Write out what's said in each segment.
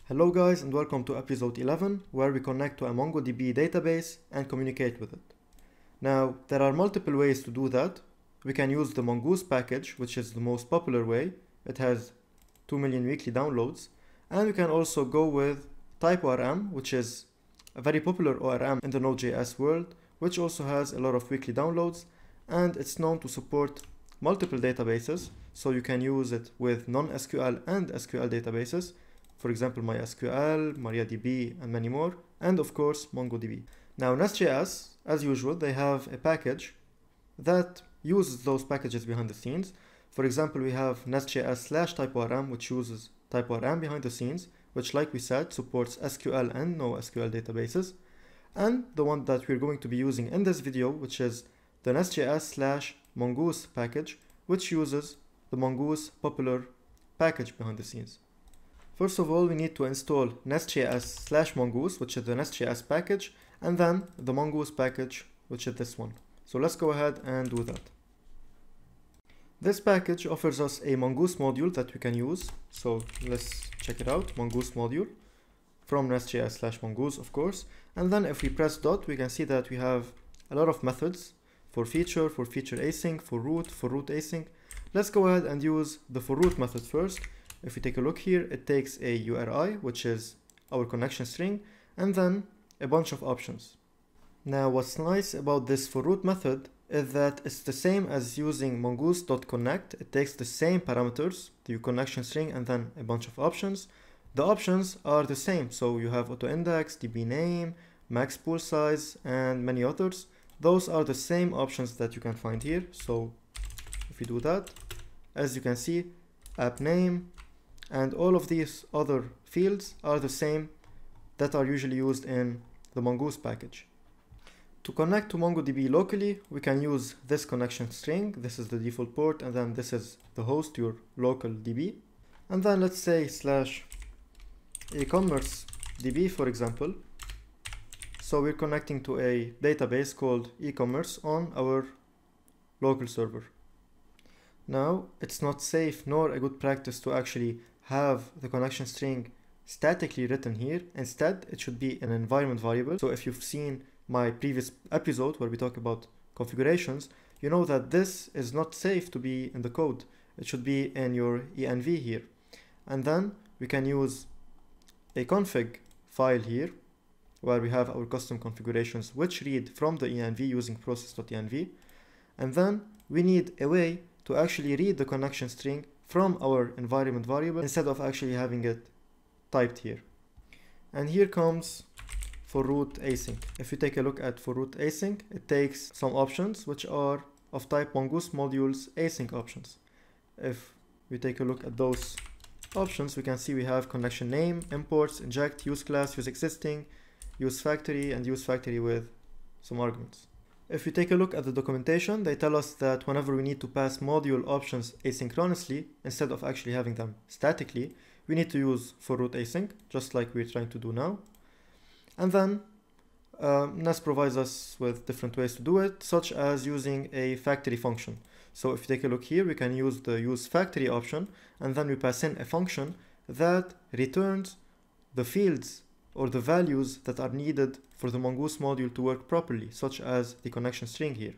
Hello guys and welcome to episode 11 where we connect to a MongoDB database and communicate with it. Now there are multiple ways to do that. We can use the Mongoose package, which is the most popular way. It has 2 million weekly downloads, and we can also go with TypeORM, which is a very popular ORM in the Node.js world, which also has a lot of weekly downloads, and it's known to support multiple databases, so you can use it with non-SQL and SQL databases. For example, MySQL, MariaDB, and many more, and of course MongoDB. Now NestJs, as usual, they have a package that uses those packages behind the scenes. For example, we have NestJs/TypeORM, which uses TypeORM behind the scenes, which, like we said, supports SQL and NoSQL databases. And the one that we're going to be using in this video, which is the NestJs/Mongoose package, which uses the Mongoose popular package behind the scenes. First of all, we need to install NestJs/Mongoose, which is the NestJs package, and then the Mongoose package, which is this one. So let's go ahead and do that. This package offers us a Mongoose module that we can use. So let's check it out, Mongoose module from NestJs/Mongoose, of course. And then if we press dot, we can see that we have a lot of methods for feature async, for root async. Let's go ahead and use the for root method first. If we take a look here, it takes a URI, which is our connection string, and then a bunch of options. Now, what's nice about this for root method is that it's the same as using mongoose.connect. It takes the same parameters, the connection string, and then a bunch of options. The options are the same, so you have auto-index, DB name, max pool size, and many others. Those are the same options that you can find here. So if we do that, as you can see, app name, and all of these other fields are the same that are usually used in the Mongoose package. To connect to MongoDB locally, we can use this connection string. This is the default port, and then this is the host, your local DB. And then let's say /e-commerce DB, for example. So we're connecting to a database called e-commerce on our local server. Now, it's not safe nor a good practice to actually have the connection string statically written here. Instead, it should be an environment variable. So if you've seen my previous episode where we talk about configurations, you know that this is not safe to be in the code. It should be in your env here. And then we can use a config file here where we have our custom configurations which read from the env using process.env. And then we need a way to actually read the connection string from our environment variable instead of actually having it typed here. And here comes for root async. If you take a look at for root async, it takes some options which are of type Mongoose modules async options. If we take a look at those options, we can see we have connection name, imports, inject, use class, use existing, use factory, and use factory with some arguments. If we take a look at the documentation, they tell us that whenever we need to pass module options asynchronously, instead of actually having them statically, we need to use for root async, just like we're trying to do now. And then Nest provides us with different ways to do it, such as using a factory function. So if you take a look here, we can use the use factory option, and then we pass in a function that returns the fields or the values that are needed for the Mongoose module to work properly, such as the connection string here.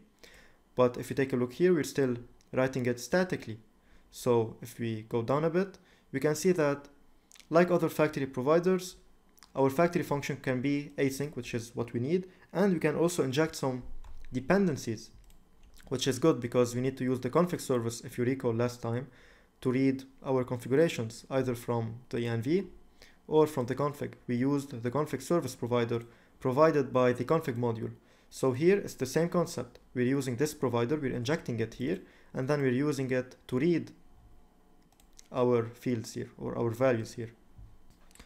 But if you take a look here, we're still writing it statically. So if we go down a bit, we can see that like other factory providers, our factory function can be async, which is what we need, and we can also inject some dependencies, which is good because we need to use the config service, if you recall last time, to read our configurations either from the env or from the config. We used the config service provider provided by the config module. So here it's the same concept. We're using this provider, we're injecting it here, and then we're using it to read our fields here or our values here.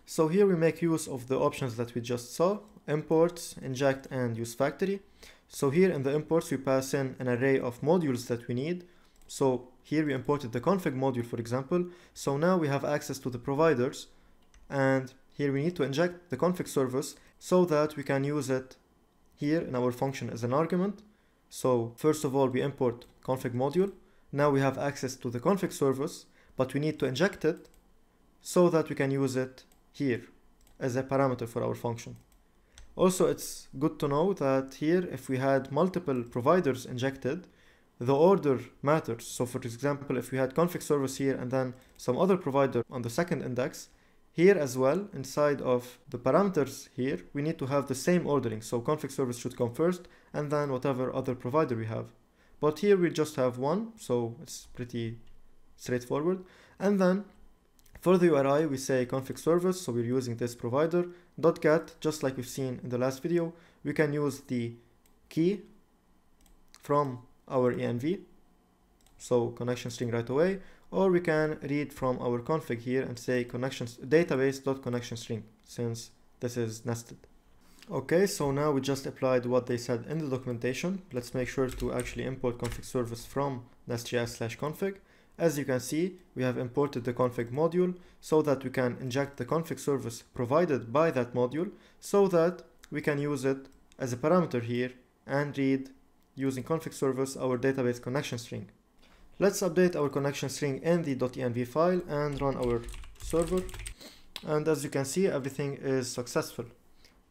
So here we make use of the options that we just saw: imports, inject, and use factory. So here in the imports, we pass in an array of modules that we need. So here we imported the config module, for example. So now we have access to the providers, and here we need to inject the config service so that we can use it here in our function as an argument. So first of all, we import config module. Now we have access to the config service, but we need to inject it so that we can use it here as a parameter for our function. Also, it's good to know that here, if we had multiple providers injected, the order matters. So for example, if we had config service here and then some other provider on the second index, here as well, inside of the parameters here, we need to have the same ordering. So config service should come first and then whatever other provider we have. But here we just have one, so it's pretty straightforward. And then for the URI, we say config service, so we're using this provider. .get, just like we've seen in the last video, we can use the key from our env, so connection string right away, or we can read from our config here and say database.connection string, since this is nested. Okay, so now we just applied what they said in the documentation. Let's make sure to actually import config service from nestjs/config. As you can see, we have imported the config module so that we can inject the config service provided by that module so that we can use it as a parameter here and read using config service our database connection string. Let's update our connection string in the .env file and run our server. And as you can see, everything is successful.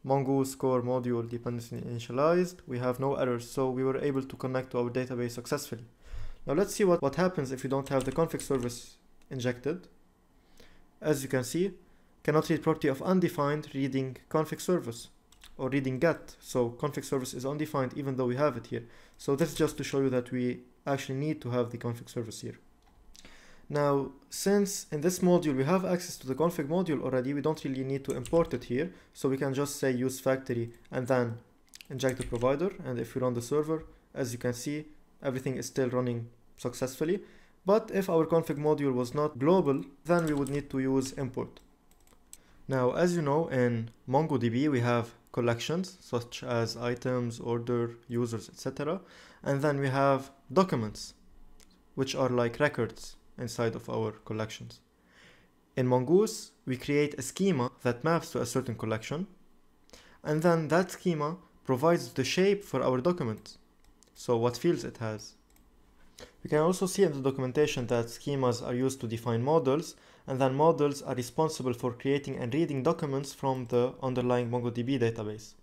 Mongoose core module dependency initialized. We have no errors, so we were able to connect to our database successfully. Now let's see what happens if you don't have the config service injected. As you can see, cannot read property of undefined reading config service or reading get. So config service is undefined even though we have it here. So this is just to show you that we actually need to have the config service here. Now, since in this module we have access to the config module already, we don't really need to import it here. So we can just say use factory and then inject the provider. And if we run the server, as you can see, everything is still running successfully. But if our config module was not global, then we would need to use import. Now, as you know, in MongoDB, we have collections such as items, order, users, etc. And then we have documents, which are like records inside of our collections. In Mongoose, we create a schema that maps to a certain collection. And then that schema provides the shape for our document. So what fields it has. We can also see in the documentation that schemas are used to define models, and then models are responsible for creating and reading documents from the underlying MongoDB database.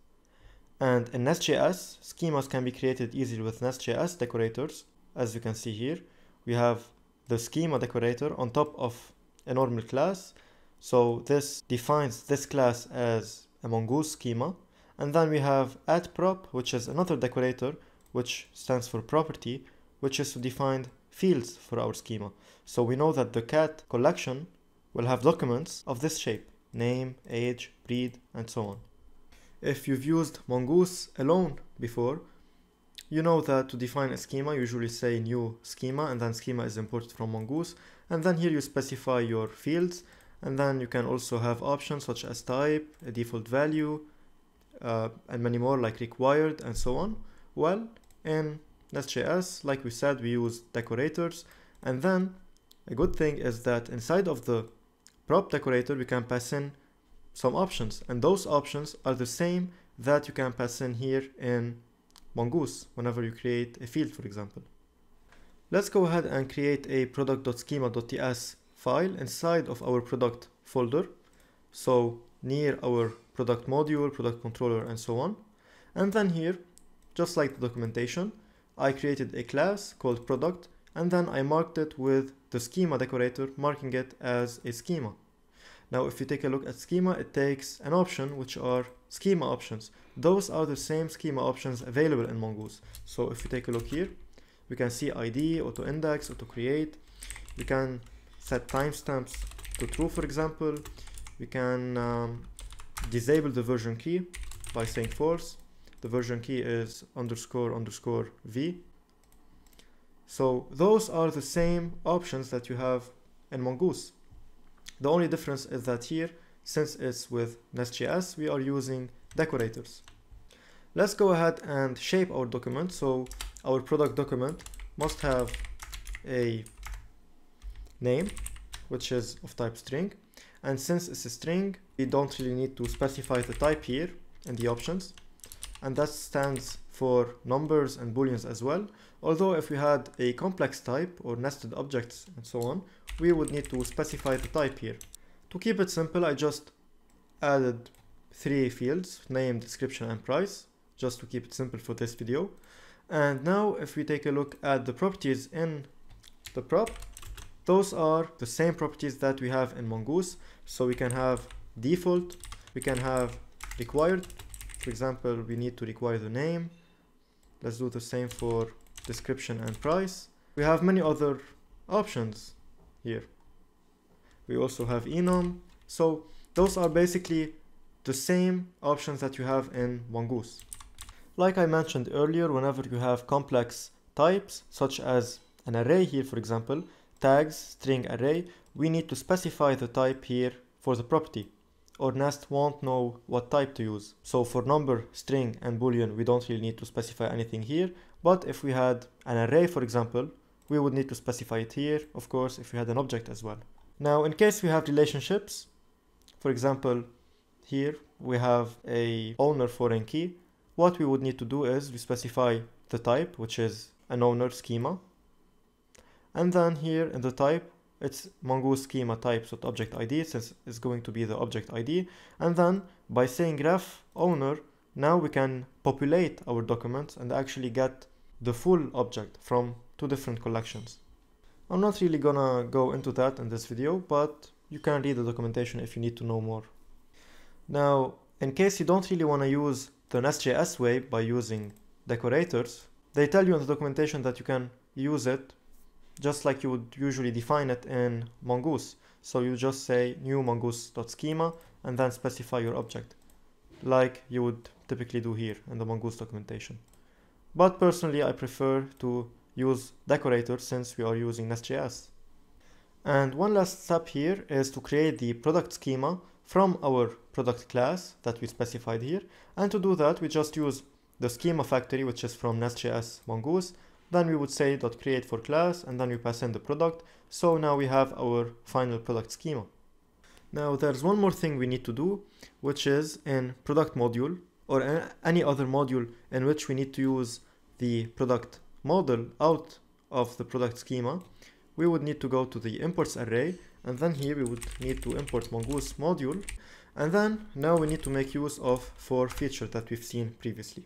And in NestJs, schemas can be created easily with NestJs decorators. As you can see here, we have the schema decorator on top of a normal class. So this defines this class as a Mongoose schema. And then we have @prop, which is another decorator, which stands for property, which is to define fields for our schema. So we know that the cat collection will have documents of this shape: name, age, breed, and so on. If you've used Mongoose alone before, you know that to define a schema, you usually say new schema, and then schema is imported from Mongoose. And then here you specify your fields, and then you can also have options such as type, a default value, and many more like required and so on. Well, in NestJs, like we said, we use decorators, and then a good thing is that inside of the prop decorator we can pass in some options, and those options are the same that you can pass in here in Mongoose whenever you create a field, for example. Let's go ahead and create a product.schema.ts file inside of our product folder, so near our product module, product controller, and so on. And then here, just like the documentation, I created a class called product, and then I marked it with the schema decorator, marking it as a schema. Now, if you take a look at schema, it takes an option, which are schema options. Those are the same schema options available in Mongoose. So if you take a look here, we can see ID, auto index, auto create. We can set timestamps to true, for example. We can disable the version key by saying false. The version key is __v. So those are the same options that you have in Mongoose. The only difference is that here, since it's with NestJs, we are using decorators. Let's go ahead and shape our document. So our product document must have a name, which is of type string. And since it's a string, we don't really need to specify the type here in the options. And that stands for numbers and booleans as well. Although if we had a complex type or nested objects and so on, we would need to specify the type here. To keep it simple, I just added 3 fields, name, description, and price, just to keep it simple for this video. And now if we take a look at the properties in the prop, those are the same properties that we have in Mongoose. So we can have default, we can have required. For example, we need to require the name. Let's do the same for description and price. We have many other options here. We also have enum. So those are basically the same options that you have in Mongoose. Like I mentioned earlier, whenever you have complex types, such as an array here, for example, tags, string array, we need to specify the type here for the property, or Nest won't know what type to use. So for number, string, and boolean, we don't really need to specify anything here. But if we had an array, for example, we would need to specify it here, of course, if we had an object as well. Now, in case we have relationships, for example, here we have a owner foreign key. What we would need to do is we specify the type, which is an owner schema. And then here in the type, it's Mongoose schema types.object ID, since it's going to be the object ID. And then by saying ref owner, now we can populate our documents and actually get the full object from 2 different collections. I'm not really gonna go into that in this video, but you can read the documentation if you need to know more. Now, in case you don't really want to use the NestJs way by using decorators, they tell you in the documentation that you can use it just like you would usually define it in Mongoose. So you just say new mongoose.schema and then specify your object, like you would typically do here in the Mongoose documentation. But personally, I prefer to use decorators since we are using NestJs. And one last step here is to create the product schema from our product class that we specified here. And to do that, we just use the schema factory, which is from NestJs Mongoose. Then we would say .create for class, and then we pass in the product. So now we have our final product schema. Now there's one more thing we need to do, which is in product module or any other module in which we need to use the product model out of the product schema. We would need to go to the imports array, and then here we would need to import Mongoose module. And then now we need to make use of for feature that we've seen previously.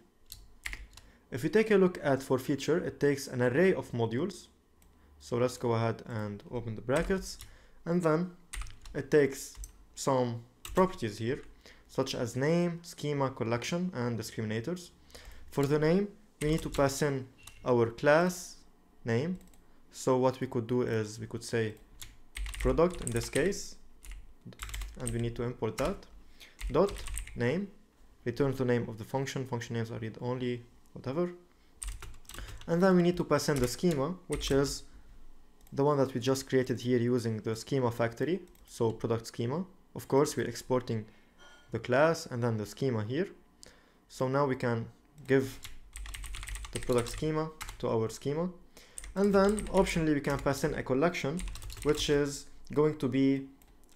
If we take a look at for feature, it takes an array of modules. So let's go ahead and open the brackets. And then it takes some properties here, such as name, schema, collection, and discriminators. For the name, we need to pass in our class name. So what we could do is we could say product in this case, and we need to import that. Dot name, returns the name of the function. Function names are read only, whatever. And then we need to pass in the schema, which is the one that we just created here using the schema factory. So product schema. Of course, we're exporting the class and then the schema here. So now we can give the product schema to our schema. And then optionally we can pass in a collection, which is going to be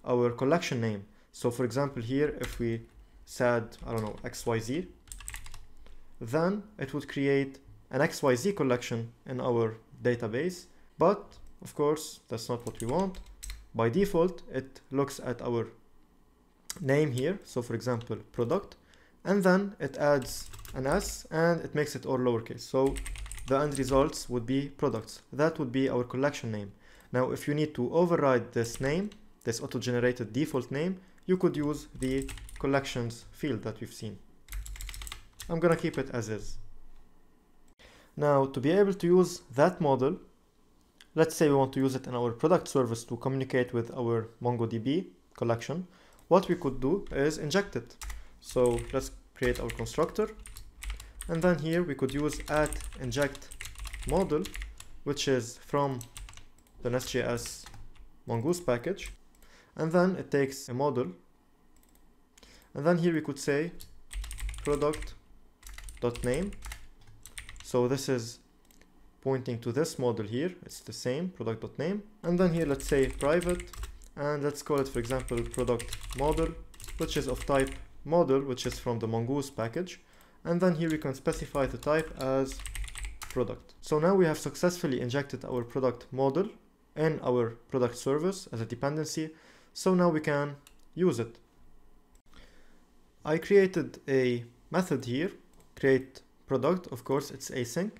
our collection name. So for example here, if we said, I don't know, XYZ, then it would create an XYZ collection in our database. But of course, that's not what we want. By default, it looks at our name here. So for example, product, and then it adds an S and it makes it all lowercase. So the end results would be products. That would be our collection name. Now, if you need to override this name, this auto-generated default name, you could use the collections field that we've seen. I'm gonna keep it as is. Now, to be able to use that model, let's say we want to use it in our product service to communicate with our MongoDB collection. What we could do is inject it. So let's create our constructor. And then here we could use @inject model, which is from the NestJs Mongoose package. And then it takes a model. And then here we could say product.name. So this is pointing to this model here. It's the same, product.name. And then here let's say private, and let's call it, for example, product model, which is of type model, which is from the Mongoose package. And then here we can specify the type as product. So now we have successfully injected our product model in our product service as a dependency. So now we can use it. I created a method here, create product. Of course, it's async,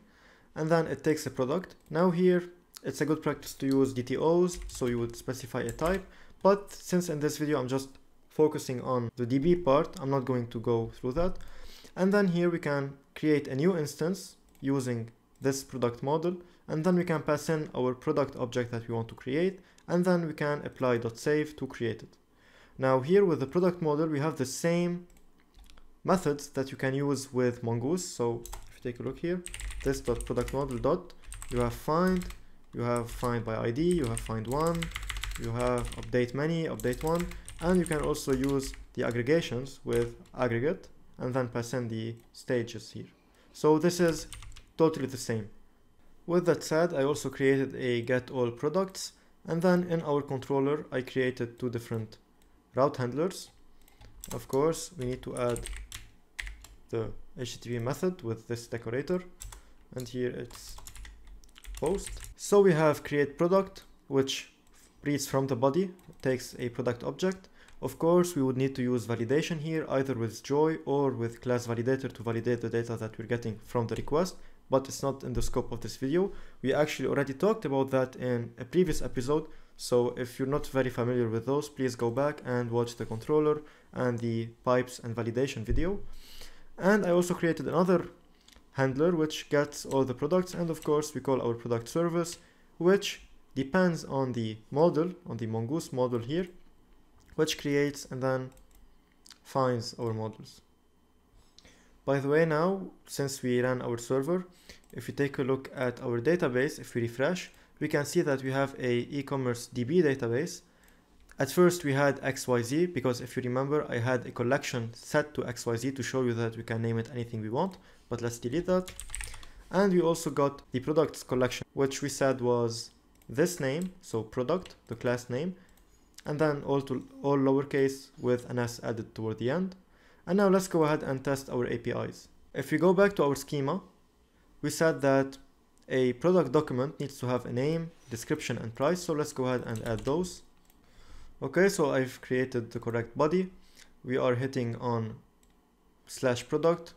and then it takes a product. Now here, it's a good practice to use DTOs, so you would specify a type. But since in this video I'm just focusing on the DB part, I'm not going to go through that. And then here we can create a new instance using this product model, and then we can pass in our product object that we want to create, and then we can apply .save to create it. Now here with the product model, we have the same methods that you can use with Mongoose. So if you take a look here, this .product model you have find by ID, you have find one, you have update many, update one, and you can also use the aggregations with aggregate and then pass in the stages here. So this is totally the same. With that said, I also created a get all products, and then in our controller I created two different route handlers. Of course, we need to add the HTTP method with this decorator, and here it's post. So we have create product, which reads from the body, takes a product object. Of course, we would need to use validation here, either with joy or with class validator to validate the data that we're getting from the request, but it's not in the scope of this video. We actually already talked about that in a previous episode, so if you're not very familiar with those, please go back and watch the controller and the pipes and validation video. And I also created another handler which gets all the products, and of course we call our product service, which depends on the model, on the Mongoose model here, which creates and then finds our models. By the way, now, since we ran our server, if you take a look at our database, if we refresh, we can see that we have a e-commerce DB database. At first we had XYZ, because if you remember, I had a collection set to XYZ to show you that we can name it anything we want, but let's delete that. And we also got the products collection, which we said was this name, so product, the class name, and then all lowercase with an S added toward the end. And now let's go ahead and test our APIs. If we go back to our schema, we said that a product document needs to have a name, description, and price. So let's go ahead and add those. Okay, so I've created the correct body. We are hitting on /product,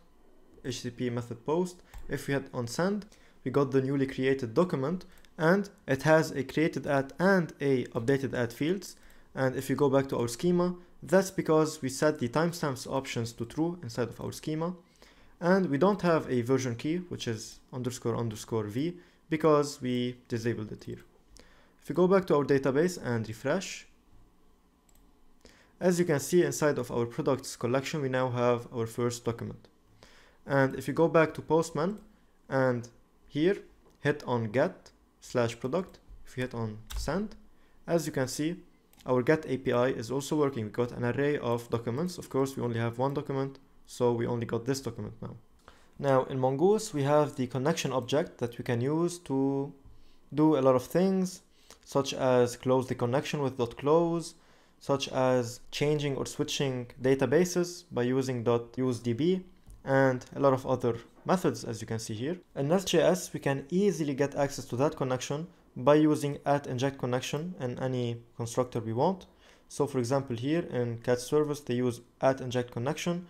HTTP method post. If we hit on send, we got the newly created document, and it has a created at and a updated at fields. And if you go back to our schema, that's because we set the timestamps options to true inside of our schema. And we don't have a version key, which is __v, because we disabled it here. If you go back to our database and refresh, as you can see inside of our products collection, we now have our first document. And if you go back to Postman and here hit on get /product, if you hit on send, as you can see, our get API is also working. We got an array of documents. Of course, we only have one document, so we only got this document now. Now in Mongoose, we have the connection object that we can use to do a lot of things, such as close the connection with .close, such as changing or switching databases by using .useDB, and a lot of other methods, as you can see here. In NestJs, we can easily get access to that connection by using @inject_connection in any constructor we want. So for example, here in cat service, they use @inject_connection.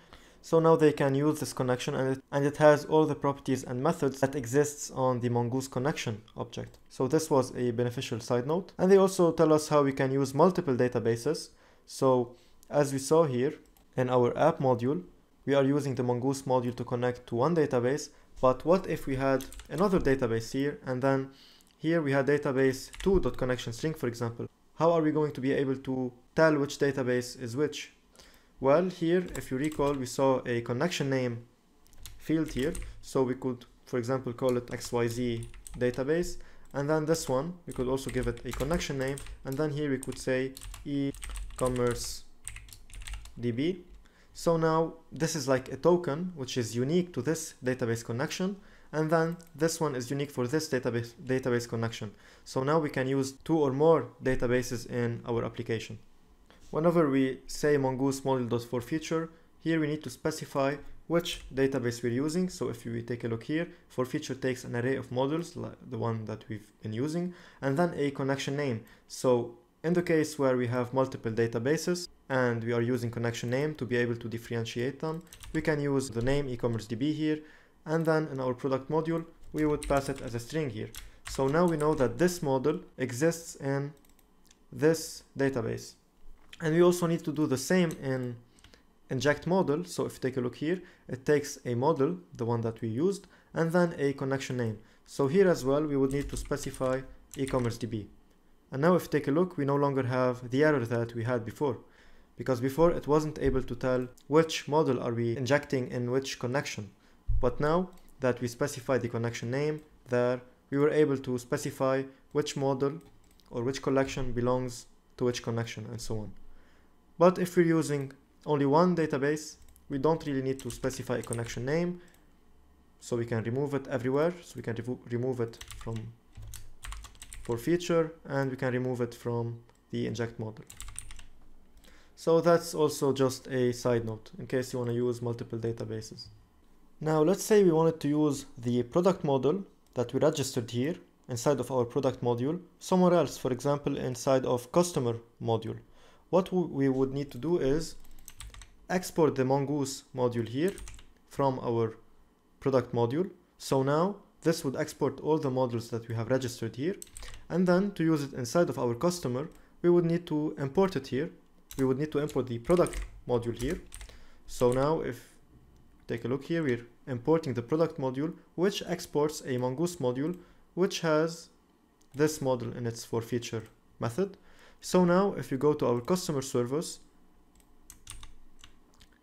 So now they can use this connection, and it has all the properties and methods that exists on the Mongoose connection object. So this was a beneficial side note. And they also tell us how we can use multiple databases. So as we saw here in our app module, we are using the Mongoose module to connect to one database. But what if we had another database here, and then here we had database 2.connection string, for example? How are we going to be able to tell which database is which? Well, here, if you recall, we saw a connection name field here. So we could, for example, call it XYZ database. And then this one, we could also give it a connection name. And then here we could say e-commerce DB. So now this is like a token, which is unique to this database connection. And then this one is unique for this database connection. So now we can use two or more databases in our application. Whenever we say Mongoose module.forFeature, here we need to specify which database we're using. So if we take a look here, forFeature takes an array of models, like the one that we've been using, and then a connection name. So in the case where we have multiple databases, and we are using connection name to be able to differentiate them, we can use the name e-commerce DB here, and then in our product module, we would pass it as a string here. So now we know that this model exists in this database. And we also need to do the same in inject model. So if you take a look here, it takes a model, the one that we used, and then a connection name. So here as well, we would need to specify e-commerce DB. And now if you take a look, we no longer have the error that we had before, because before it wasn't able to tell which model are we injecting in which connection. But now that we specify the connection name there, we were able to specify which model or which collection belongs to which connection and so on. But if we're using only one database, we don't really need to specify a connection name, so we can remove it everywhere. So we can remove it from for feature, and we can remove it from the inject model. So that's also just a side note in case you want to use multiple databases. Now let's say we wanted to use the product model that we registered here inside of our product module somewhere else, for example inside of customer module. What we would need to do is export the Mongoose module here from our product module. So now this would export all the modules that we have registered here, and then to use it inside of our customer, we would need to import it here. We would need to import the product module here. So now if you take a look here, we're importing the product module, which exports a Mongoose module which has this model in its forFeature method. So now if you go to our customer service,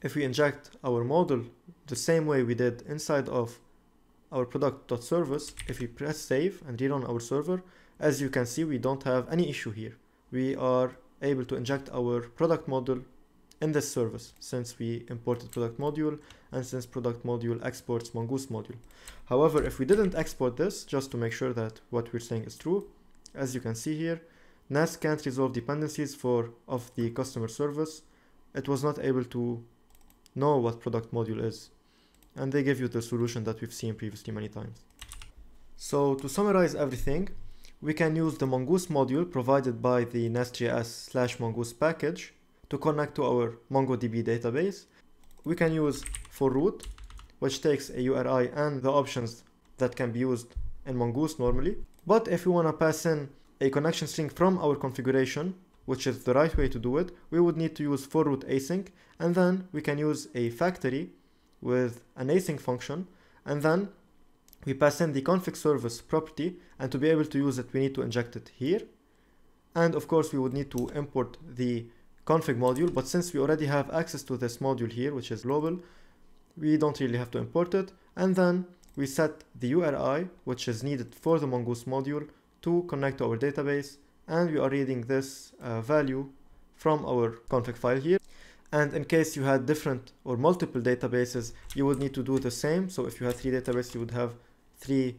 if we inject our model the same way we did inside of our product.service, if we press save and rerun our server, as you can see, we don't have any issue here. We are able to inject our product model in this service since we imported product module and since product module exports Mongoose module. However, if we didn't export this, just to make sure that what we're saying is true, as you can see here, Nest can't resolve dependencies of the customer service. It was not able to know what product module is, and they give you the solution that we've seen previously many times. So to summarize everything, we can use the Mongoose module provided by the NestJs/Mongoose package to connect to our MongoDB database. We can use forRoot, which takes a URI and the options that can be used in Mongoose normally. But if we want to pass in a connection string from our configuration, which is the right way to do it, we would need to use forRoot async, and then we can use a factory with an async function, and then we pass in the config service property, and to be able to use it, we need to inject it here. And of course, we would need to import the config module, but since we already have access to this module here, which is global, we don't really have to import it. And then we set the URI, which is needed for the Mongoose module, to connect to our database, and we are reading this value from our config file here. And in case you had different or multiple databases, you would need to do the same. So if you had 3 databases, you would have 3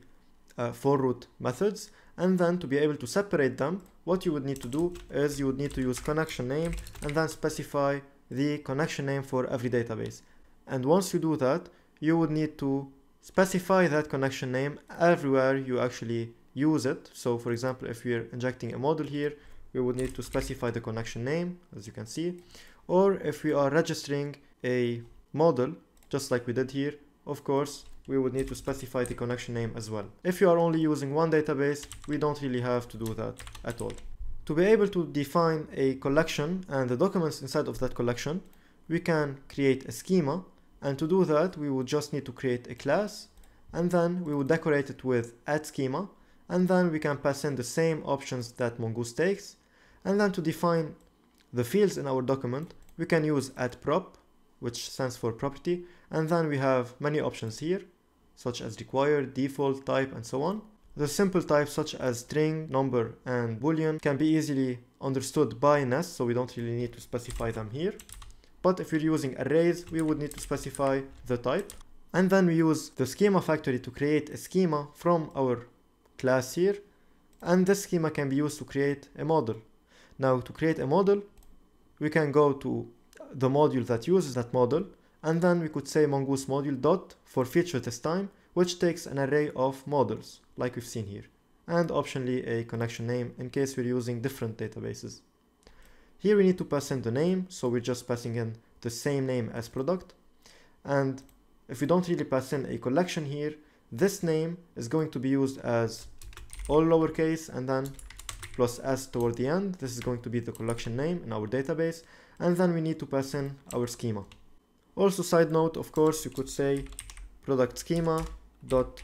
forRoot methods. And then to be able to separate them, what you would need to do is you would need to use connection name and then specify the connection name for every database. And once you do that, you would need to specify that connection name everywhere you actually use it. So for example, if we're injecting a model here, we would need to specify the connection name, as you can see. Or if we are registering a model, just like we did here, of course, we would need to specify the connection name as well. If you are only using one database, we don't really have to do that at all. To be able to define a collection and the documents inside of that collection, we can create a schema. And to do that, we would just need to create a class, and then we would decorate it with add_schema, and then we can pass in the same options that Mongoose takes. And then to define the fields in our document, we can use add_prop, which stands for property, and then we have many options here, such as required, default, type, and so on. The simple types such as string, number, and boolean can be easily understood by Nest, so we don't really need to specify them here. But if you're using arrays, we would need to specify the type. And then we use the schema factory to create a schema from our class here, and this schema can be used to create a model. Now to create a model, we can go to the module that uses that model, and then we could say Mongoose module dot for feature this time, which takes an array of models like we've seen here, and optionally a connection name in case we're using different databases. Here we need to pass in the name, so we're just passing in the same name as product. And if we don't really pass in a collection here, this name is going to be used as all lowercase and then plus s toward the end. This is going to be the collection name in our database. And then we need to pass in our schema. Also, side note, of course, you could say product schema dot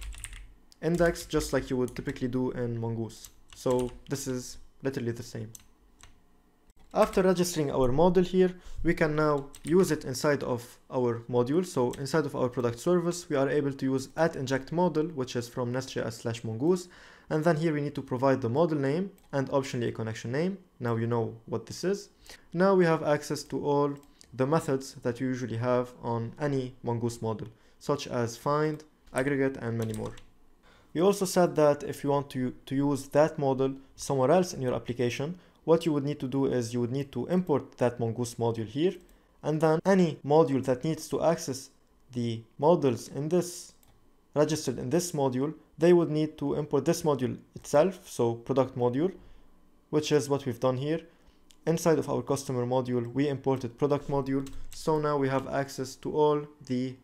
index, just like you would typically do in Mongoose. So this is literally the same. After registering our model here, we can now use it inside of our module. So inside of our product service, we are able to use @inject_model, which is from NestJs/Mongoose. And then here we need to provide the model name and optionally a connection name. Now you know what this is. Now we have access to all the methods that you usually have on any Mongoose model, such as find, aggregate, and many more. We also said that if you want to use that model somewhere else in your application, what you would need to do is you would need to import that Mongoose module here, and then any module that needs to access the models in this registered in this module, they would need to import this module itself, so product module, which is what we've done here. Inside of our customer module, we imported product module, so now we have access to all the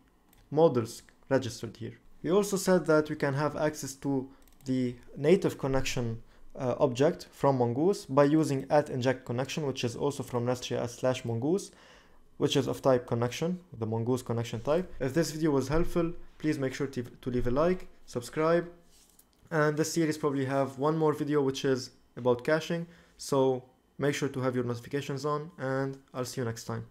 models registered here. We also said that we can have access to the native connection object from Mongoose by using @inject_connection, which is also from NestJs/Mongoose, which is of type connection, the Mongoose connection type. If this video was helpful, please make sure to leave a like, subscribe, and this series probably have one more video which is about caching, so make sure to have your notifications on, and I'll see you next time.